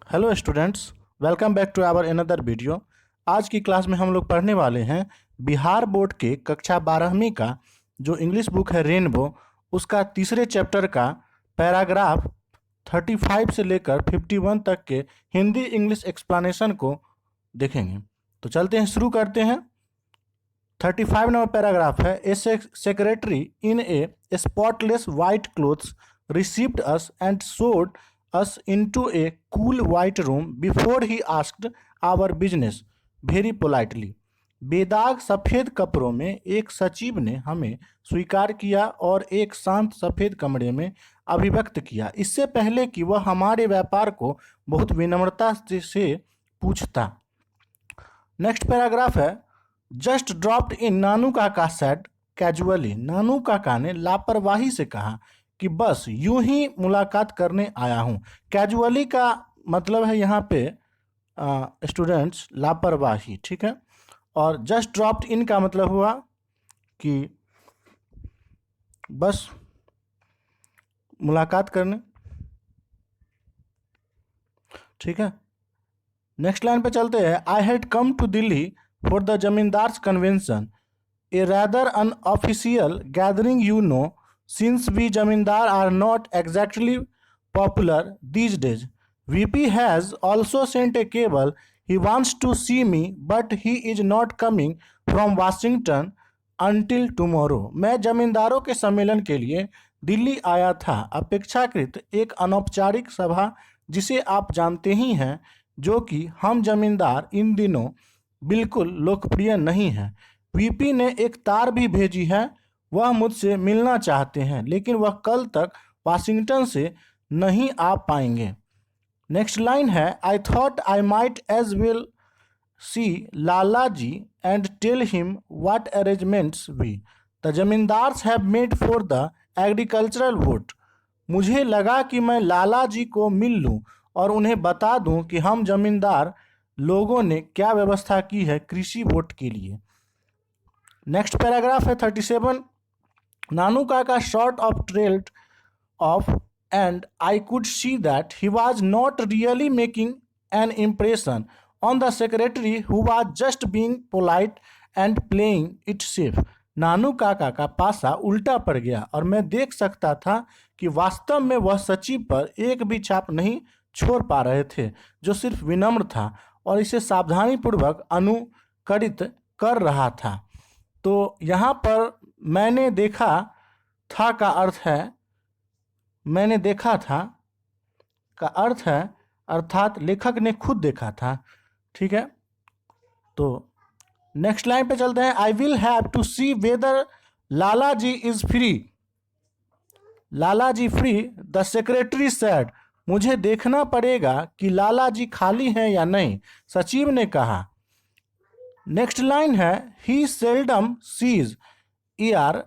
Hello students, welcome back to our another video. आज की class में हम लोग पढ़ने वाले हैं बिहार बोर्ड के कक्षा 12वीं का जो इंग्लिश बुक है रेनबो, उसका तीसरे चैप्टर का पैराग्राफ 35 से लेकर 51 तक के हिंदी इंग्लिश एक्सप्लेनेशन को देखेंगे। तो चलते हैं, शुरू करते हैं। 35 नंबर पैराग्राफ है, a secretary in a spotless white clothes received us and showed us into a cool white room before he asked our business very politely। बेदाग सफ़ेद कपड़ों में एक सचिव ने हमें स्वीकार किया और एक शांत सफ़ेद कमरे में अभिव्यक्त किया, इससे पहले कि वह हमारे व्यापार को बहुत विनम्रता से पूछता। नेक्स्ट पैराग्राफ है, जस्ट ड्रॉप्ड इन नानू काका सेड कैजुअली। नानू काका ने लापरवाही से कहा कि बस यूं ही मुलाकात करने आया हूं। कैजुअली का मतलब है यहाँ पे स्टूडेंट्स लापरवाही, ठीक है। और जस्ट ड्रॉप्ड इन का मतलब हुआ कि बस मुलाकात करने, ठीक है। नेक्स्ट लाइन पे चलते हैं। I had come to Delhi for the zamindars convention, a rather unofficial gathering you know, since we zamindar are not exactly popular these days. VP has also sent a cable. He wants to see me, but he is not coming from Washington until tomorrow. मैं जमींदारों के सम्मेलन के लिए दिल्ली आया था, अपेक्षाकृत एक अनौपचारिक सभा जिसे आप जानते ही हैं, जो कि हम जमींदार इन दिनों बिल्कुल लोकप्रिय नहीं है। वीपी ने एक तार भी भेजी है, वह मुझसे मिलना चाहते हैं, लेकिन वह कल तक वाशिंगटन से नहीं आ पाएंगे। नेक्स्ट लाइन है, I thought I might as well see Lala ji and tell him what arrangements we the zamindars have made for the agricultural vote. मुझे लगा कि मैं लाला जी को मिल लूं और उन्हें बता दूं कि हम जमींदार लोगों ने क्या व्यवस्था की है कृषि वोट के लिए। नेक्स्ट पैराग्राफ है 37। Nanu Kaka sort of trailed off, and I could see that he was not really making an impression on the secretary, who was just being polite and playing it safe। नानू काका का पासा उल्टा पड़ गया और मैं देख सकता था कि वास्तव में वह सचिव पर एक भी छाप नहीं छोड़ पा रहे थे, जो सिर्फ विनम्र था और इसे सावधानीपूर्वक अनुकरित कर रहा था। तो यहाँ पर मैंने देखा था का अर्थ है, मैंने देखा था का अर्थ है अर्थात लेखक ने खुद देखा था, ठीक है। तो नेक्स्ट लाइन पे चलते हैं। I will have to see whether Lala ji is free. Lala ji free, the secretary said. मुझे देखना पड़ेगा कि लाला जी खाली हैं या नहीं, सचिव ने कहा। नेक्स्ट लाइन है, he seldom sees her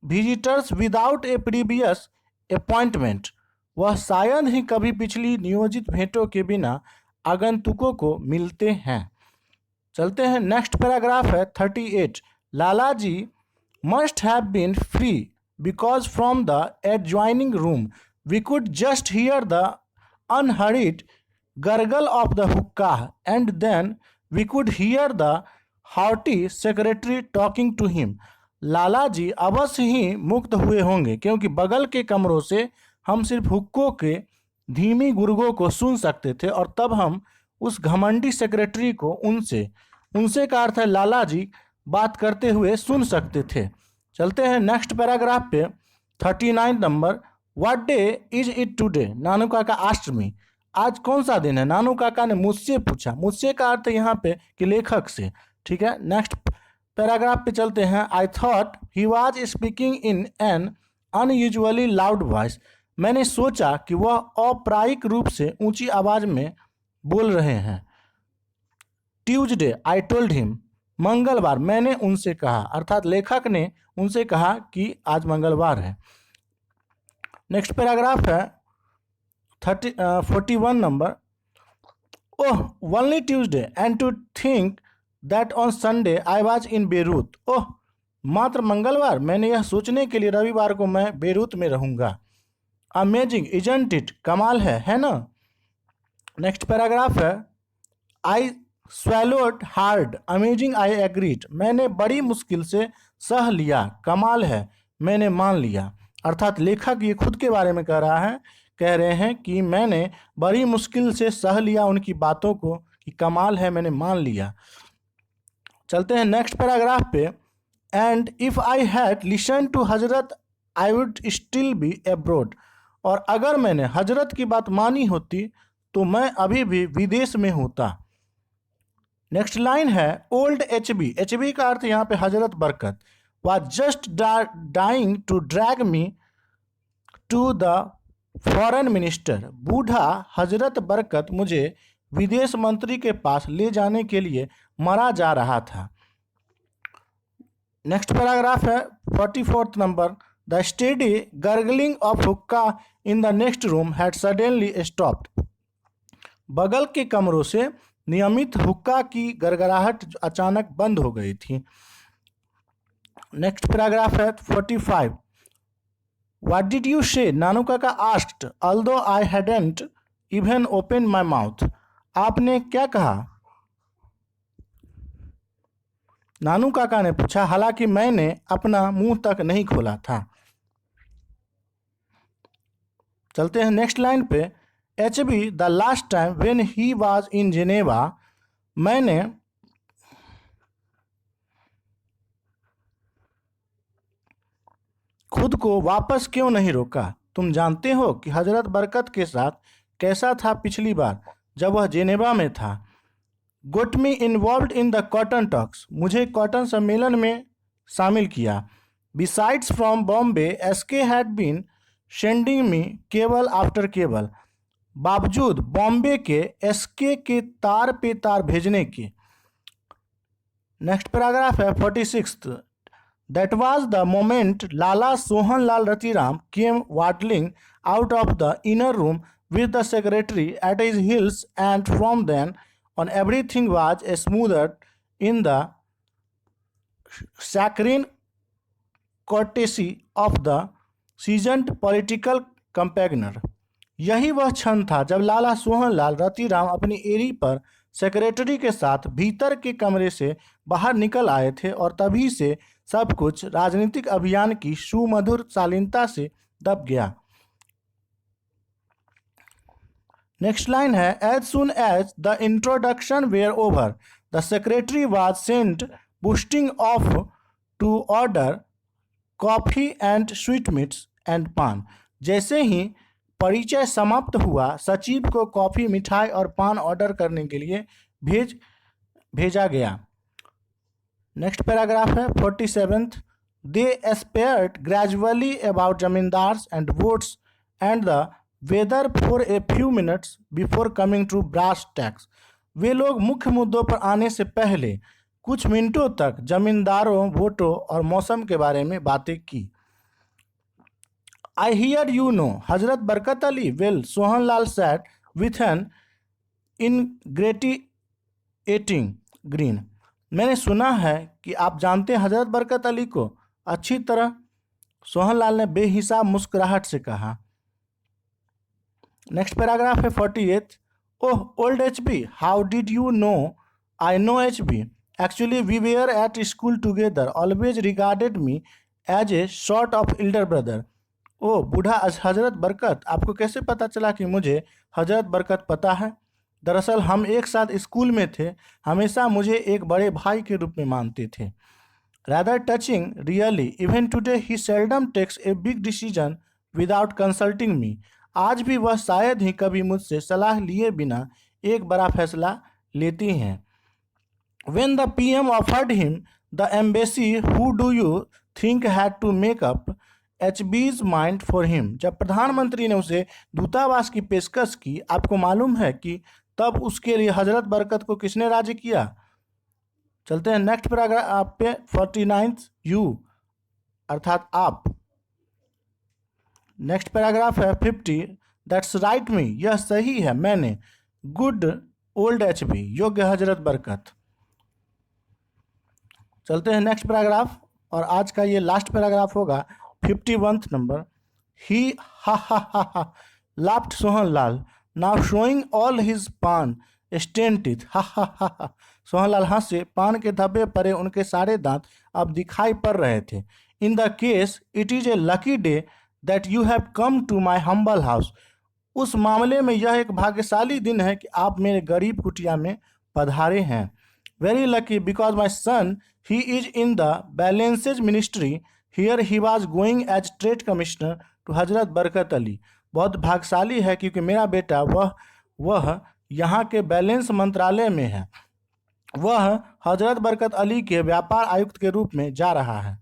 visitors without a previous appointment. वह शायद ही कभी पिछली नियोजित भेंटों के बिना आगंतुकों को मिलते हैं। चलते हैं, नेक्स्ट पैराग्राफ है 38। Lala ji must have been free because from the adjoining room we could just hear the unhurried gurgle of the hookah and then we could hear the hearty secretary talking to him. Lala ji अवश्य ही मुक्त हुए होंगे, क्योंकि बगल के कमरों से हम सिर्फ हुक्कों के धीमी गुर्गों को सुन सकते थे, और तब हम उस घमंडी सेक्रेटरी को उनसे का अर्थ है लाला जी बात करते हुए सुन सकते थे। चलते हैं नेक्स्ट पैराग्राफ पे 39 नंबर। What day is it today, Nanu Kaka asked मी। आज कौन सा दिन है, नानू काका ने मुझसे पूछा। मुझसे का अर्थ है यहाँ पे कि लेखक से, ठीक है। नेक्स्ट पैराग्राफ पे चलते हैं। I thought he was speaking in an unusually loud voice. मैंने सोचा कि वह अप्रायिक रूप से ऊंची आवाज में बोल रहे हैं। Tuesday I told him. मंगलवार, मैंने उनसे कहा, अर्थात लेखक ने उनसे कहा कि आज मंगलवार है। नेक्स्ट पैराग्राफ है 41 नंबर। Oh only Tuesday and to think that on Sunday I was in Beirut. Oh मात्र मंगलवार, मैंने यह सोचने के लिए रविवार को मैं बेरूत में रहूंगा। अमेजिंग इजंट इट, कमाल है ना। नेक्स्ट पैराग्राफ है, आई स्वैलोड हार्ड अमेजिंग आई एग्रीड, मैंने बड़ी मुश्किल से सह लिया, कमाल है, मैंने मान लिया। अर्थात लेखक ये खुद के बारे में कह रहे हैं कि मैंने बड़ी मुश्किल से सह लिया उनकी बातों को, कि कमाल है, मैंने मान लिया। चलते हैं नेक्स्ट पैराग्राफ पे। And if I had listen to Hazrat I would still be abroad, और अगर मैंने हजरत की बात मानी होती तो मैं अभी भी विदेश में होता। नेक्स्ट लाइन है, ओल्ड एचबी, एचबी का अर्थ यहाँ पे Hazrat Barkat, was just dying to drag me to the foreign minister, बूढ़ा हजरत बरकत मुझे विदेश मंत्री के पास ले जाने के लिए मरा जा रहा था। नेक्स्ट पैराग्राफ है 44th number, the steady gurgling of hookah in the next room had suddenly stopped, बगल के कमरों से नियमित हुक्का की गड़गड़ाहट अचानक बंद हो गई थी। नेक्स्ट पैराग्राफ है 45, व्हाट डिड यू से, नानू Kaka asked although I hadn't even open my mouth, आपने क्या कहा, नानू काका ने पूछा, हालांकि मैंने अपना मुंह तक नहीं खोला था। चलते हैं नेक्स्ट लाइन पे, H be the last time when he was in Geneva, मैंने खुद को वापस क्यों नहीं रोका, तुम जानते हो कि हजरत बरकत के साथ कैसा था पिछली बार जब वह जेनेवा में था। Got me involve in the cotton talks, मुझे कॉटन सम्मेलन में शामिल किया। Besides from Bombay SK had been sending me cable after cable, बावजूद बॉम्बे के एसके के तार पे तार भेजने के। नेक्स्ट पैराग्राफ है 46th, that was the moment Lala Sohan Lal Ratiram came waddling out of the inner room with the secretary at his heels, and from then on everything was smoothed in the saccharine courtesy of the seasoned political campaigner, यही वह क्षण था जब लाला सोहनलाल रतिराम अपनी एड़ी पर secretary के साथ भीतर के कमरे से बाहर निकल आए थे, और तभी से सब कुछ राजनीतिक अभियान की सुमधुर शालीनता से दब गया। नेक्स्ट लाइन है, as soon as the introduction were over the secretary was sent bustling off to order coffee and sweetmeats and paan, जैसे ही परिचय समाप्त हुआ सचिव को कॉफ़ी, मिठाई और पान ऑर्डर करने के लिए भेजा गया। नेक्स्ट पैराग्राफ है 47th, they sparred gradually about zamindars and votes and the weather for a few minutes before coming to brass tacks, वे लोग मुख्य मुद्दों पर आने से पहले कुछ मिनटों तक जमींदारों, वोटों और मौसम के बारे में बातें की। I hear you know Hazrat Barkat Ali, well Sohanlal sat with an ingratiating grin, मैंने सुना है कि आप जानते हैं हजरत बरकत अली को अच्छी तरह, सोहनलाल ने बेहिसाब मुस्कुराहट से कहा। नेक्स्ट पैराग्राफ है 48th, oh old H B, how did you know I know H B, actually we were at school together, always regarded me as a sort of elder brother, ओ बूढ़ा हजरत बरकत, आपको कैसे पता चला कि मुझे हजरत बरकत पता है, दरअसल हम एक साथ स्कूल में थे, हमेशा मुझे एक बड़े भाई के रूप में मानते थे। Rather touching really, even today he seldom takes a big decision without consulting me, आज भी वह शायद ही कभी मुझसे सलाह लिए बिना एक बड़ा फैसला लेती हैं। When the PM offered him the embassy, who do you think had to make up HB's mind for him, जब प्रधानमंत्री ने उसे दूतावास की पेशकश की, आपको मालूम है कि तब उसके लिए हजरत बरकत को किसने राजी किया। चलते हैं नेक्स्ट पैराग्राफ पे 49th, यू अर्थात आप। नेक्स्ट पैराग्राफ है 50, दैट्स राइट मी, यह सही है मैंने, गुड ओल्ड एच बी, योग्य हजरत बरकत। चलते हैं नेक्स्ट पैराग्राफ, और आज का ये लास्ट पैराग्राफ होगा 51th नंबर, ही हा laughed Sohanlal, now showing all his पान स्टेन टीथ। हा हा हा हा। सोहनलाल हंसे। पान के धब्बे पड़े उनके सारे दांत अब दिखाई पड़ रहे थे। In the case it is a lucky day that you have come to my humble house. उस मामले में यह एक भाग्यशाली दिन है कि आप मेरे गरीब कुटिया में पधारे हैं। Very lucky because my son he is in the balances ministry here he was going as trade commissioner to Hazrat Barkat Ali. बहुत भाग्यशाली है क्योंकि मेरा बेटा वह यहाँ के बैलेंस मंत्रालय में है। वह हजरत बरकत अली के व्यापार आयुक्त के रूप में जा रहा है।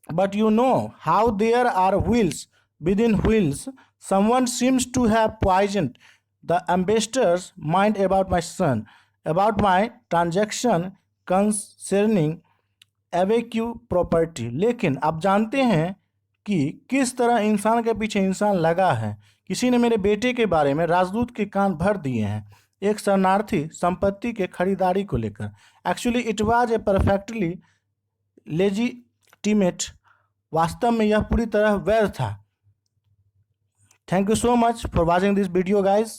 But you know how there are wheels within wheels. Someone seems to have poisoned the ambassador's mind about my son, about my transaction concerning evacuee property. लेकिन आप जानते हैं कि किस तरह इंसान के पीछे इंसान लगा है। किसी ने मेरे बेटे के बारे में राजदूत के कान भर दिए हैं, एक शरणार्थी संपत्ति के खरीदारी को लेकर। Actually it was a perfectly legitimate. वास्तव में यह पूरी तरह वैध था। Thank you so much for watching this video guys.